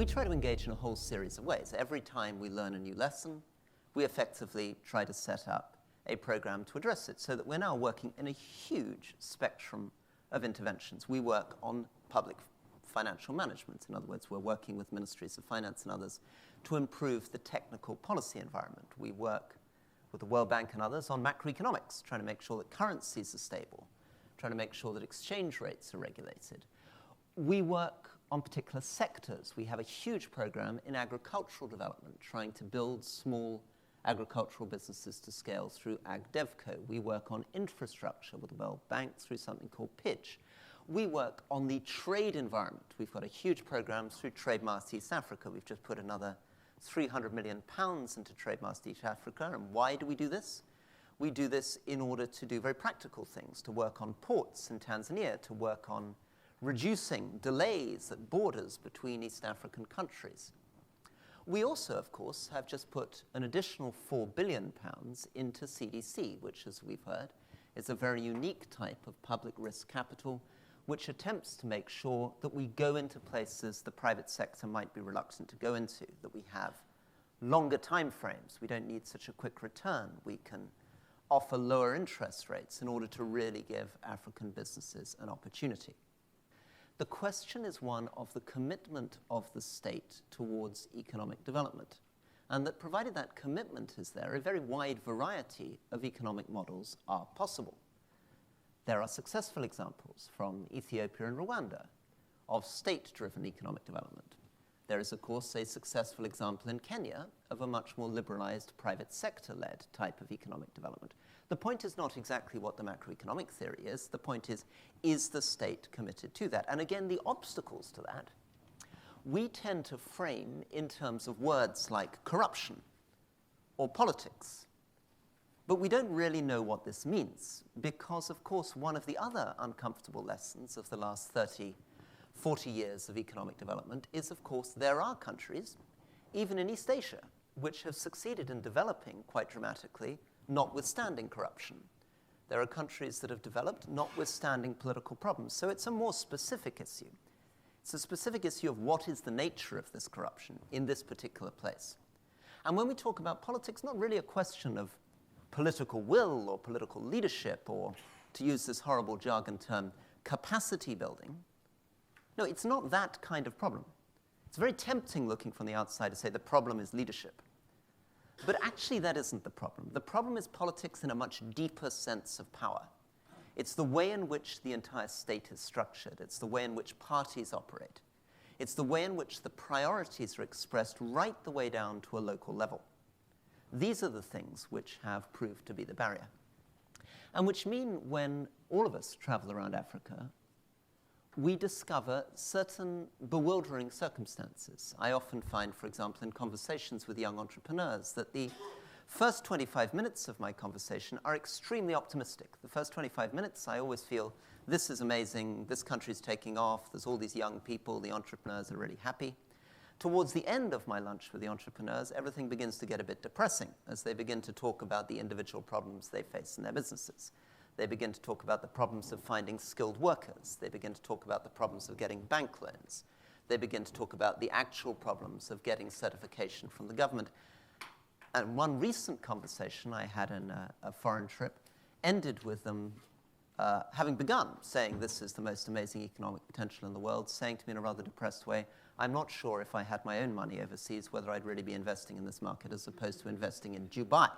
try to engage in a whole series of ways. Every time we learn a new lesson, we effectively try to set up a program to address it, so that we're now working in a huge spectrum of interventions. We work on public financial management. In other words, we're working with ministries of finance and others to improve the technical policy environment. We work with the World Bank and others on macroeconomics, trying to make sure that currencies are stable, trying to make sure that exchange rates are regulated. We work on particular sectors. We have a huge program in agricultural development, trying to build small agricultural businesses to scale through AgDevco. We work on infrastructure with the World Bank through something called Pitch. We work on the trade environment. We've got a huge program through Trademast East Africa. We've just put another £300 million into Trademast East Africa. And why do we do this? We do this in order to do very practical things, to work on ports in Tanzania, to work on reducing delays at borders between East African countries. We also, of course, have just put an additional £4 billion into CDC, which, as we've heard, is a very unique type of public risk capital, which attempts to make sure that we go into places the private sector might be reluctant to go into, that we have longer time frames. We don't need such a quick return. We can offer lower interest rates in order to really give African businesses an opportunity. The question is one of the commitment of the state towards economic development, and that provided that commitment is there, a very wide variety of economic models are possible. There are successful examples from Ethiopia and Rwanda of state-driven economic development. There is, of course, a successful example in Kenya of a much more liberalized private sector-led type of economic development. The point is not exactly what the macroeconomic theory is. The point is the state committed to that? And again, the obstacles to that, we tend to frame in terms of words like corruption or politics. But we don't really know what this means because, of course, one of the other uncomfortable lessons of the last 30, 40 years of economic development is, of course, there are countries, even in East Asia, which have succeeded in developing quite dramatically, notwithstanding corruption. There are countries that have developed notwithstanding political problems. So it's a more specific issue. It's a specific issue of what is the nature of this corruption in this particular place. And when we talk about politics, not really a question of political will or political leadership or, to use this horrible jargon term, capacity building. No, it's not that kind of problem. It's very tempting looking from the outside to say the problem is leadership. But actually, that isn't the problem. The problem is politics in a much deeper sense of power. It's the way in which the entire state is structured. It's the way in which parties operate. It's the way in which the priorities are expressed right the way down to a local level. These are the things which have proved to be the barrier, and which mean when all of us travel around Africa, we discover certain bewildering circumstances. I often find, for example, in conversations with young entrepreneurs, that the first 25 minutes of my conversation are extremely optimistic. The first 25 minutes, I always feel, this is amazing, this country's taking off, there's all these young people, the entrepreneurs are really happy. Towards the end of my lunch with the entrepreneurs, everything begins to get a bit depressing as they begin to talk about the individual problems they face in their businesses. They begin to talk about the problems of finding skilled workers. They begin to talk about the problems of getting bank loans. They begin to talk about the actual problems of getting certification from the government. And one recent conversation I had in a foreign trip ended with them having begun saying this is the most amazing economic potential in the world, saying to me in a rather depressed way, I'm not sure if I had my own money overseas whether I'd really be investing in this market as opposed to investing in Dubai.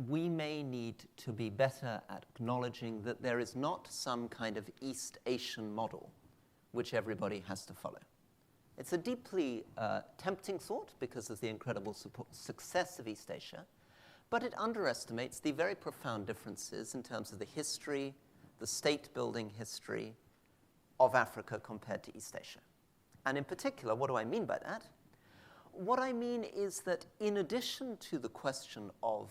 We may need to be better at acknowledging that there is not some kind of East Asian model which everybody has to follow. It's a deeply tempting thought because of the incredible success of East Asia, but it underestimates the very profound differences in terms of the history, the state-building history of Africa compared to East Asia. And in particular, what do I mean by that? What I mean is that in addition to the question of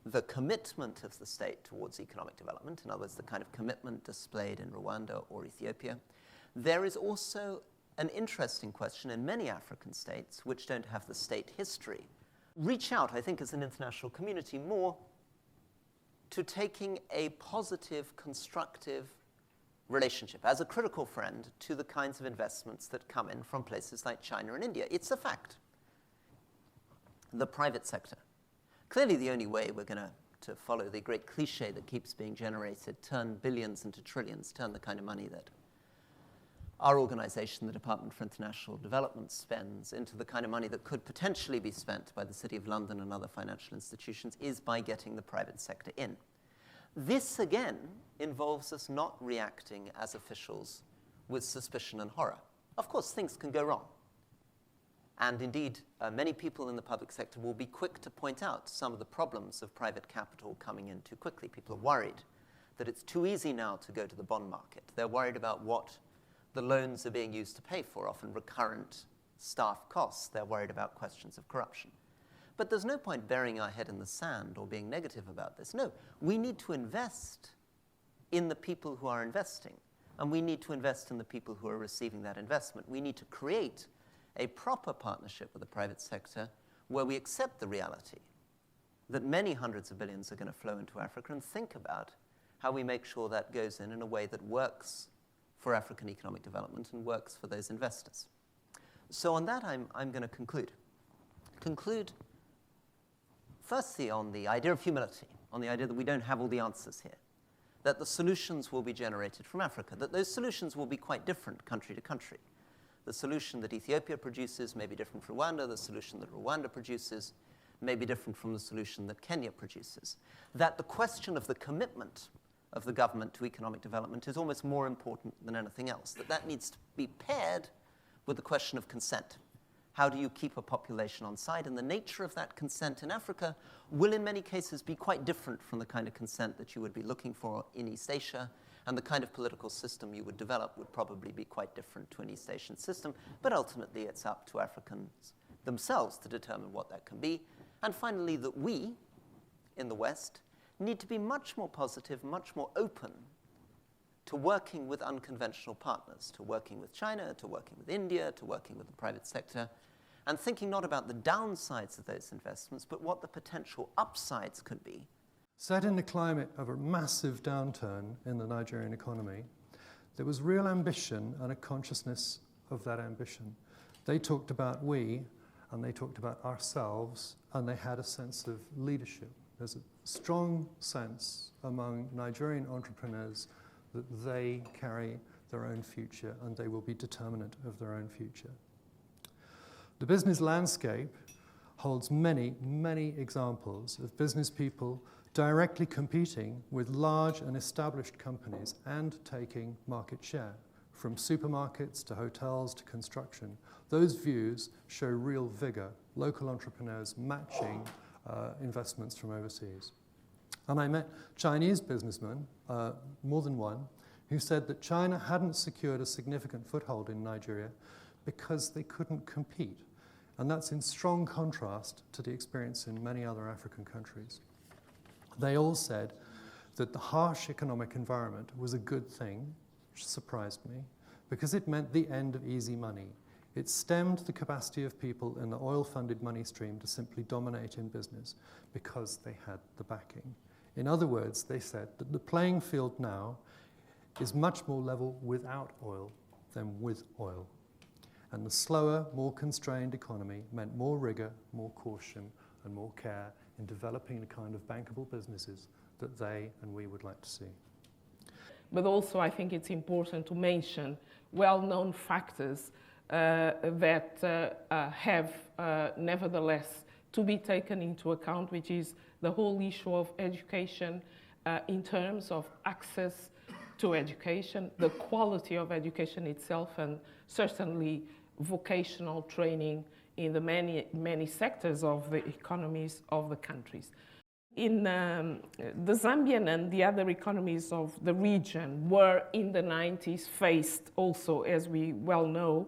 the commitment of the state towards economic development, in other words, the kind of commitment displayed in Rwanda or Ethiopia, there is also an interesting question in many African states which don't have the state history. Reach out, I think, as an international community more to taking a positive, constructive, relationship, as a critical friend to the kinds of investments that come in from places like China and India. It's a fact. The private sector. Clearly the only way we're going to follow the great cliche that keeps being generated, turn billions into trillions, turn the kind of money that our organization, the Department for International Development, spends into the kind of money that could potentially be spent by the City of London and other financial institutions, is by getting the private sector in. This, again, involves us not reacting as officials with suspicion and horror. Of course, things can go wrong. And indeed, many people in the public sector will be quick to point out some of the problems of private capital coming in too quickly. People are worried that it's too easy now to go to the bond market. They're worried about what the loans are being used to pay for, often recurrent staff costs. They're worried about questions of corruption. But there's no point burying our head in the sand or being negative about this. No, we need to invest in the people who are investing, and we need to invest in the people who are receiving that investment. We need to create a proper partnership with the private sector where we accept the reality that many hundreds of billions are going to flow into Africa, and think about how we make sure that goes in a way that works for African economic development and works for those investors. So on that, I'm going to conclude. Conclude firstly on the idea of humility, on the idea that we don't have all the answers here, that the solutions will be generated from Africa, that those solutions will be quite different country to country. The solution that Ethiopia produces may be different from Rwanda. The solution that Rwanda produces may be different from the solution that Kenya produces. That the question of the commitment of the government to economic development is almost more important than anything else. That needs to be paired with the question of consent. How do you keep a population on side? And the nature of that consent in Africa will in many cases be quite different from the kind of consent that you would be looking for in East Asia, and the kind of political system you would develop would probably be quite different to an East Asian system, but ultimately it's up to Africans themselves to determine what that can be. And finally, that we, in the West, need to be much more positive, much more open to working with unconventional partners, to working with China, to working with India, to working with the private sector, and thinking not about the downsides of those investments, but what the potential upsides could be. Set in the climate of a massive downturn in the Nigerian economy, there was real ambition and a consciousness of that ambition. They talked about we, and they talked about ourselves, and they had a sense of leadership. There's a strong sense among Nigerian entrepreneurs that they carry their own future and they will be determinant of their own future. The business landscape holds many, many examples of business people directly competing with large and established companies and taking market share, from supermarkets to hotels to construction. Those views show real vigor, local entrepreneurs matching investments from overseas. And I met Chinese businessmen, more than one, who said that China hadn't secured a significant foothold in Nigeria because they couldn't compete. And that's in strong contrast to the experience in many other African countries. They all said that the harsh economic environment was a good thing, which surprised me, because it meant the end of easy money. It stemmed the capacity of people in the oil-funded money stream to simply dominate in business because they had the backing. In other words, they said that the playing field now is much more level without oil than with oil. And the slower, more constrained economy meant more rigor, more caution, and more care in developing the kind of bankable businesses that they and we would like to see. But also I think it's important to mention well-known factors that have nevertheless to be taken into account, which is the whole issue of education in terms of access to education, the quality of education itself, and certainly vocational training in the many sectors of the economies of the countries. In the Zambian and the other economies of the region were in the 90s faced also, as we well know,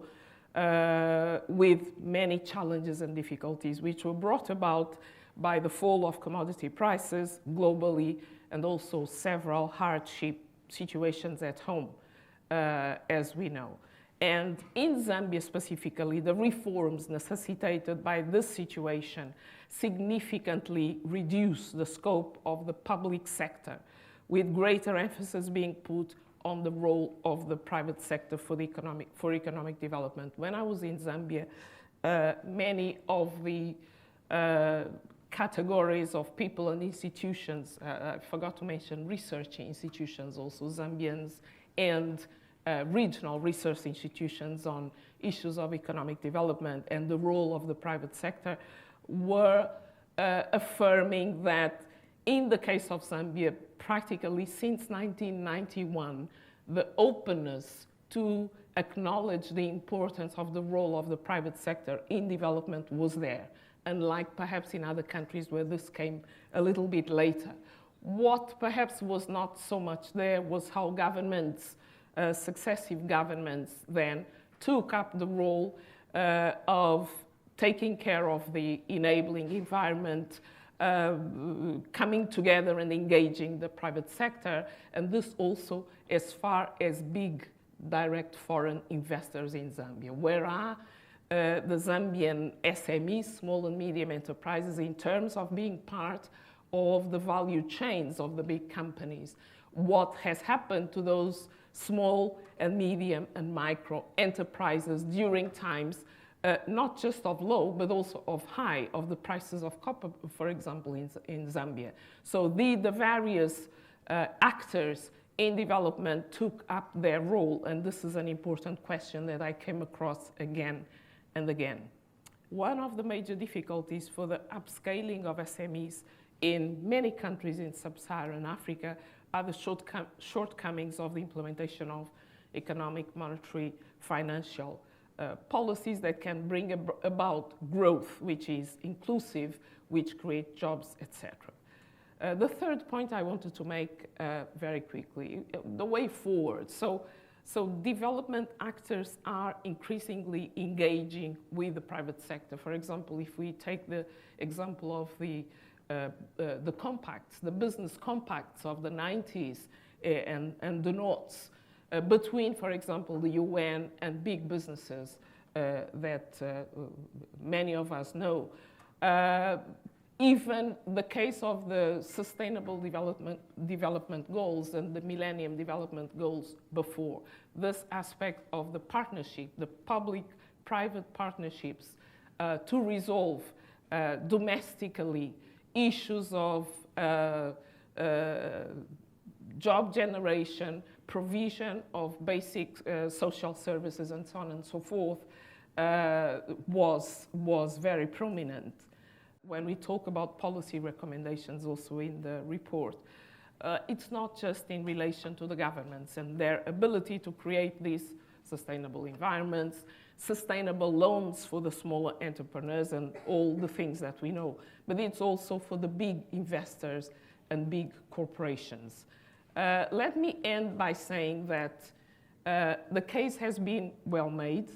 with many challenges and difficulties which were brought about by the fall of commodity prices globally and also several hardship situations at home, as we know. And in Zambia specifically, the reforms necessitated by this situation significantly reduced the scope of the public sector, with greater emphasis being put on the role of the private sector for economic development. When I was in Zambia, many of the categories of people and institutions, I forgot to mention research institutions also, Zambians, and regional research institutions on issues of economic development and the role of the private sector, were affirming that in the case of Zambia, practically since 1991, the openness to acknowledge the importance of the role of the private sector in development was there, unlike perhaps in other countries where this came a little bit later. What perhaps was not so much there was how governments, successive governments then, took up the role of taking care of the enabling environment, coming together and engaging the private sector, and this also as far as big direct foreign investors in Zambia. Where are the Zambian SMEs, small and medium enterprises, in terms of being part of the value chains of the big companies? What has happened to those small and medium and micro enterprises during times not just of low, but also of high, of the prices of copper, for example, in Zambia. So the various actors in development took up their role, and this is an important question that I came across again and again. One of the major difficulties for the upscaling of SMEs in many countries in Sub-Saharan Africa are the shortcomings of the implementation of economic, monetary, financial policies that can bring about growth, which is inclusive, which create jobs, etc. The third point I wanted to make very quickly, the way forward. So development actors are increasingly engaging with the private sector. For example, if we take the example of the compacts, the business compacts of the 90s and the noughts, between, for example, the UN and big businesses that many of us know. Even the case of the Sustainable Development Goals and the Millennium Development Goals before, this aspect of the partnership, the public-private partnerships to resolve domestically issues of job generation, provision of basic social services, and so on and so forth, was very prominent. When we talk about policy recommendations also in the report, it's not just in relation to the governments and their ability to create these sustainable environments, sustainable loans for the smaller entrepreneurs and all the things that we know, but it's also for the big investors and big corporations. Let me end by saying that the case has been well made,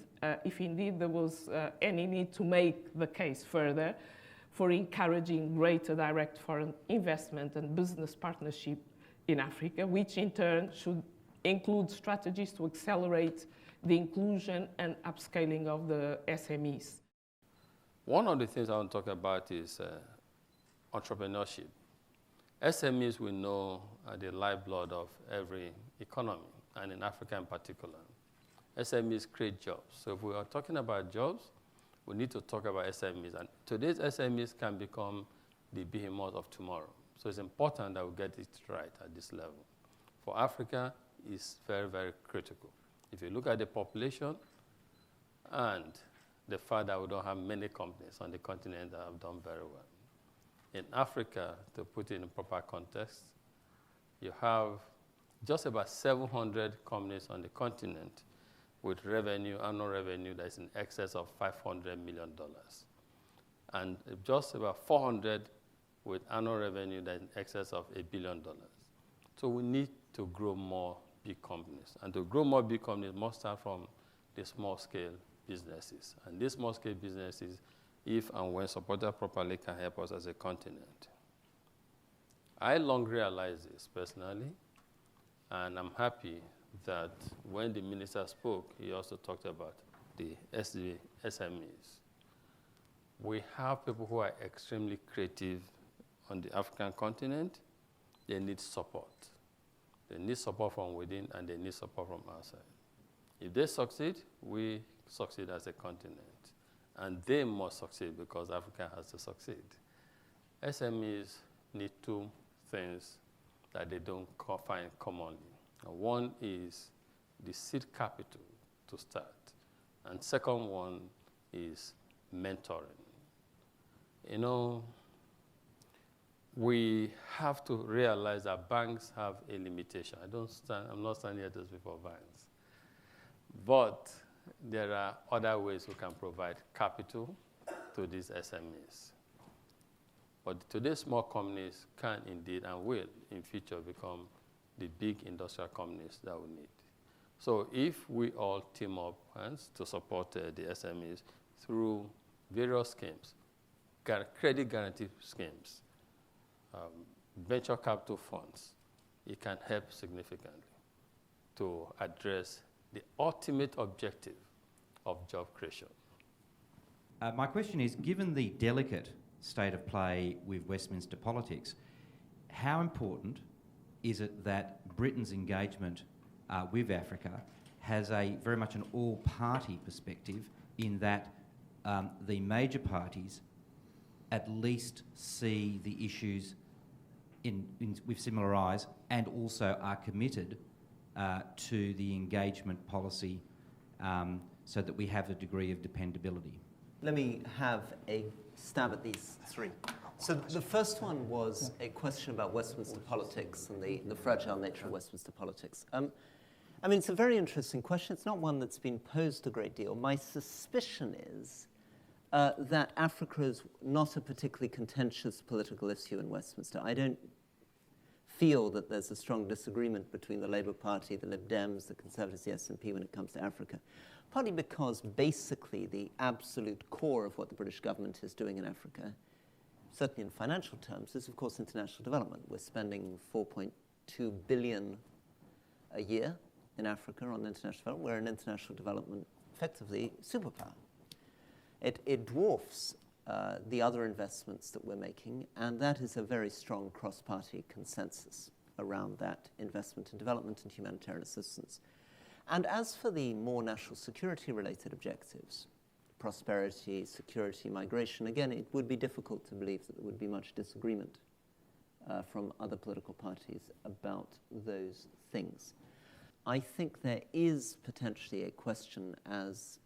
if indeed there was any need to make the case further, for encouraging greater direct foreign investment and business partnership in Africa, which in turn should include strategies to accelerate the inclusion and upscaling of the SMEs. One of the things I want to talk about is entrepreneurship. SMEs, we know, are the lifeblood of every economy, and in Africa in particular. SMEs create jobs. So if we are talking about jobs, we need to talk about SMEs. And today's SMEs can become the behemoth of tomorrow. So it's important that we get it right at this level. For Africa, it's very, very critical. If you look at the population and the fact that we don't have many companies on the continent that have done very well. In Africa, to put it in a proper context, you have just about 700 companies on the continent with revenue, annual revenue that is in excess of $500 million. And just about 400 with annual revenue that is in excess of $1 billion. So we need to grow more big companies. And to grow more big companies must start from the small-scale businesses. And these small-scale businesses, if and when supported properly, can help us as a continent. I long realized this personally, and I'm happy that when the minister spoke, he also talked about the SMEs. We have people who are extremely creative on the African continent. They need support. They need support from within, and they need support from outside. If they succeed, we succeed as a continent. And they must succeed because Africa has to succeed. SMEs need two things that they don't find commonly. One is the seed capital to start. And second one is mentoring. You know, we have to realize that banks have a limitation. I'm not standing here to speak for banks. But there are other ways we can provide capital to these SMEs. But today's small companies can indeed and will in future become the big industrial companies that we need. So if we all team up hands to support the SMEs through various schemes, credit guarantee schemes, venture capital funds, it can help significantly to address the ultimate objective of job creation. My question is, given the delicate state of play with Westminster politics, how important is it that Britain's engagement with Africa has very much an all-party perspective, in that the major parties at least see the issues with similar eyes and also are committed to the engagement policy so that we have a degree of dependability? Let me have a stab at these three. So the first one was a question about Westminster politics and the fragile nature of Westminster politics. I mean, it's a very interesting question. It's not one that's been posed a great deal. My suspicion is that Africa is not a particularly contentious political issue in Westminster. I don't feel that there's a strong disagreement between the Labour Party, the Lib Dems, the Conservatives, the SNP when it comes to Africa. Partly because basically the absolute core of what the British government is doing in Africa, certainly in financial terms, is of course international development. We're spending 4.2 billion a year in Africa on international development. We're an international development, effectively, superpower. It dwarfs the other investments that we're making, and that is a very strong cross-party consensus around that investment in development and humanitarian assistance. And as for the more national security-related objectives, prosperity, security, migration, again, it would be difficult to believe that there would be much disagreement from other political parties about those things. I think there is potentially a question, as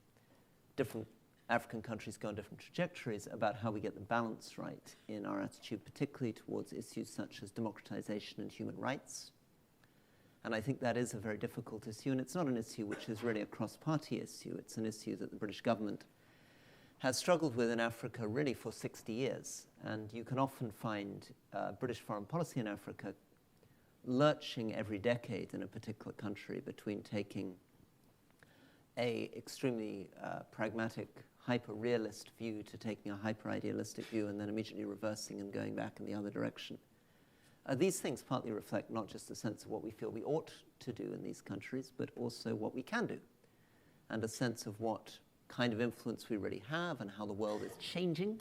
different African countries go on different trajectories, about how we get the balance right in our attitude, particularly towards issues such as democratization and human rights. And I think that is a very difficult issue, and it's not an issue which is really a cross-party issue. It's an issue that the British government has struggled with in Africa really for 60 years. And you can often find British foreign policy in Africa lurching every decade in a particular country between taking a extremely pragmatic, hyper-realist view to taking a hyper-idealistic view and then immediately reversing and going back in the other direction. These things partly reflect not just a sense of what we feel we ought to do in these countries, but also what we can do, and a sense of what kind of influence we really have and how the world is changing,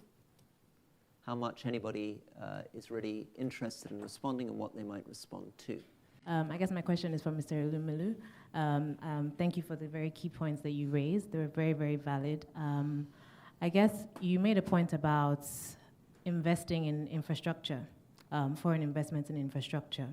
how much anybody is really interested in responding and what they might respond to. I guess my question is for Mr. Elumelu. Thank you for the very key points that you raised. They were very, very valid. I guess you made a point about investing in infrastructure. Foreign investments in infrastructure,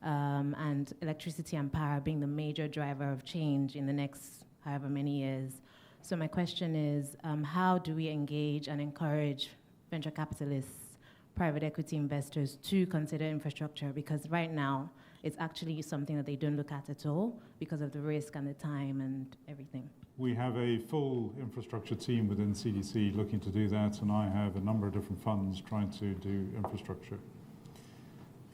and electricity and power being the major driver of change in the next however many years. So my question is, how do we engage and encourage venture capitalists, private equity investors to consider infrastructure? Because right now, it's actually something that they don't look at all because of the risk and the time and everything. We have a full infrastructure team within CDC looking to do that, and I have a number of different funds trying to do infrastructure.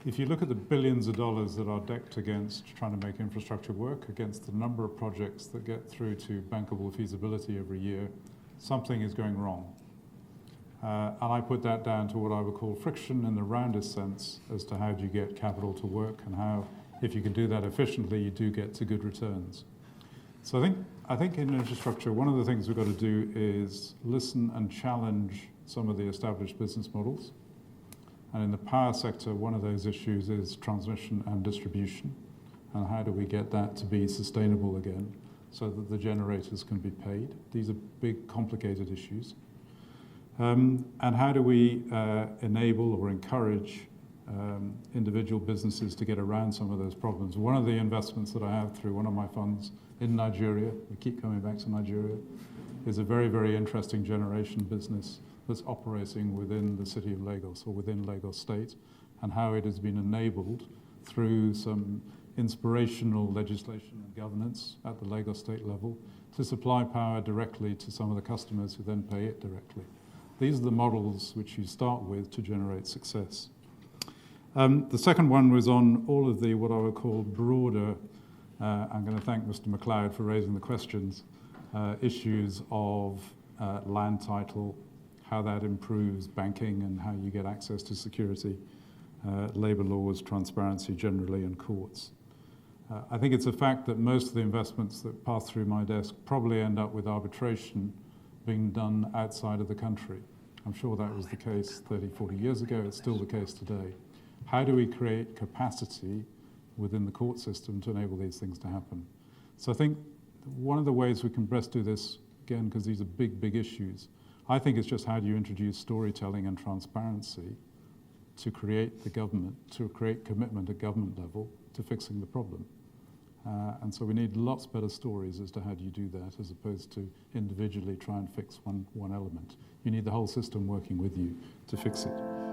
If you look at the billions of dollars that are decked against trying to make infrastructure work, against the number of projects that get through to bankable feasibility every year, something is going wrong. And I put that down to what I would call friction in the roundest sense as to how do you get capital to work and how, if you can do that efficiently, you do get to good returns. So I think in infrastructure, one of the things we've got to do is listen and challenge some of the established business models. And in the power sector, one of those issues is transmission and distribution. and how do we get that to be sustainable again so that the generators can be paid? These are big, complicated issues. And how do we enable or encourage individual businesses to get around some of those problems? One of the investments that I have through one of my funds in Nigeria, we keep coming back to Nigeria, is a very, very interesting generation business that's operating within the city of Lagos or within Lagos State, and how it has been enabled through some inspirational legislation and governance at the Lagos State level to supply power directly to some of the customers who then pay it directly. These are the models which you start with to generate success. The second one was on all of the, what I would call broader, I'm going to thank Mr. MacLeod for raising the questions, issues of land title, how that improves banking and how you get access to security, labour laws, transparency generally, and courts. I think it's a fact that most of the investments that pass through my desk probably end up with arbitration being done outside of the country. I'm sure that was the case 30, 40 years ago. It's still the case today. How do we create capacity within the court system to enable these things to happen? So I think one of the ways we can best do this, again, because these are big, big issues, I think it's just how do you introduce storytelling and transparency to create the government, to create commitment at government level to fixing the problem. And so we need lots better stories as to how do you do that, as opposed to individually try and fix one element. You need the whole system working with you to fix it.